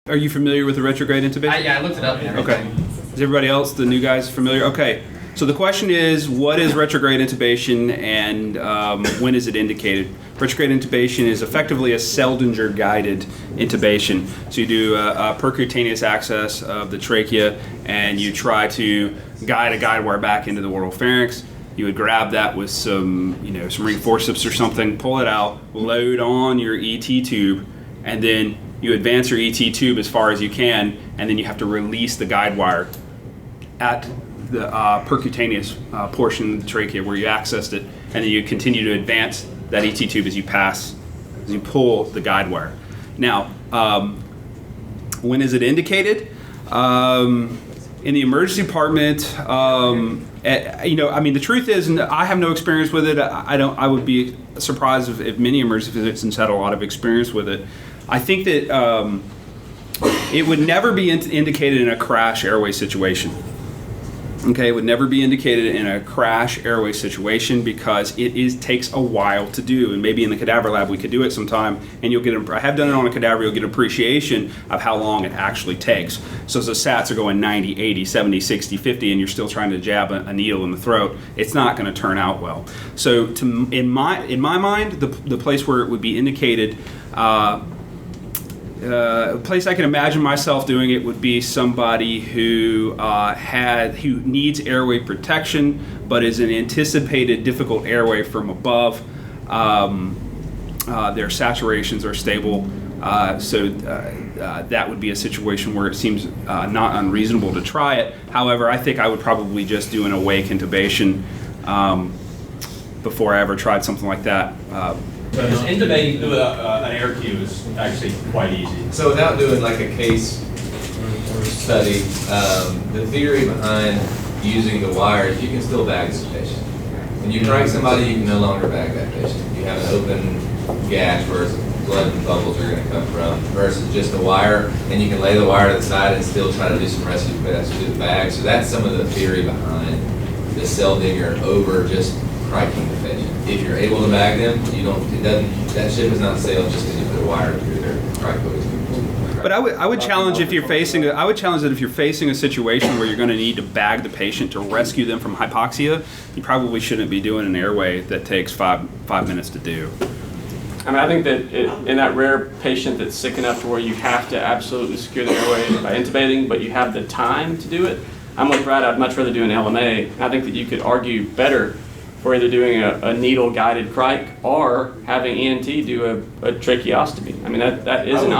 Are you familiar with the retrograde intubation? Yeah, I looked it up and everything. Okay. Is everybody else, the new guys, familiar? Okay. So the question is, what is retrograde intubation and when is it indicated? Retrograde intubation is effectively a Seldinger-guided intubation. So you do a percutaneous access of the trachea, and you try to guide a guide wire back into the oral pharynx. You would grab that with some ring forceps or something, pull it out, load on your ET tube, and then you advance your ET tube as far as you can, and then you have to release the guide wire at the percutaneous portion of the trachea where you accessed it, and then you continue to advance that ET tube as you pull the guide wire. Now, when is it indicated? In the emergency department, the truth is, and I have no experience with it. I would be surprised if many emergency physicians had a lot of experience with it. I think that it would never be indicated in a crash airway situation. Okay, it would never be indicated in a crash airway situation because it takes a while to do, and maybe in the cadaver lab we could do it sometime, and you'll get. I have done it on a cadaver. You'll get appreciation of how long it actually takes. So as the SATs are going 90, 80, 70, 60, 50, and you're still trying to jab a needle in the throat, it's not going to turn out well. So in my mind, the place where it would be indicated. A place I can imagine myself doing it would be somebody who needs airway protection, but is an anticipated difficult airway from above. Their saturations are stable, so that would be a situation where it seems not unreasonable to try it. However, I think I would probably just do an awake intubation before I ever tried something like that. Because intubating through an air cue is actually quite easy. So without doing like a case study, the theory behind using the wires, you can still bag this patient. When you crank somebody, you can no longer bag that patient. You have an open gash where blood and bubbles are going to come from versus just a wire, and you can lay the wire to the side and still try to do some rescue through the bag. So that's some of the theory behind the Seldinger over just cranking the patient. If you're able to bag them, that ship is not sailed just because you put a wire through their tricoid. But I would challenge if you're facing a situation where you're going to need to bag the patient to rescue them from hypoxia, you probably shouldn't be doing an airway that takes five minutes to do. I mean, I think that in that rare patient that's sick enough to where you have to absolutely secure the airway by intubating, but you have the time to do it, I'm with Brad. I'd much rather do an LMA. I think that you could argue better for either doing a needle-guided crike or having ENT do a tracheostomy. I mean, that is an option.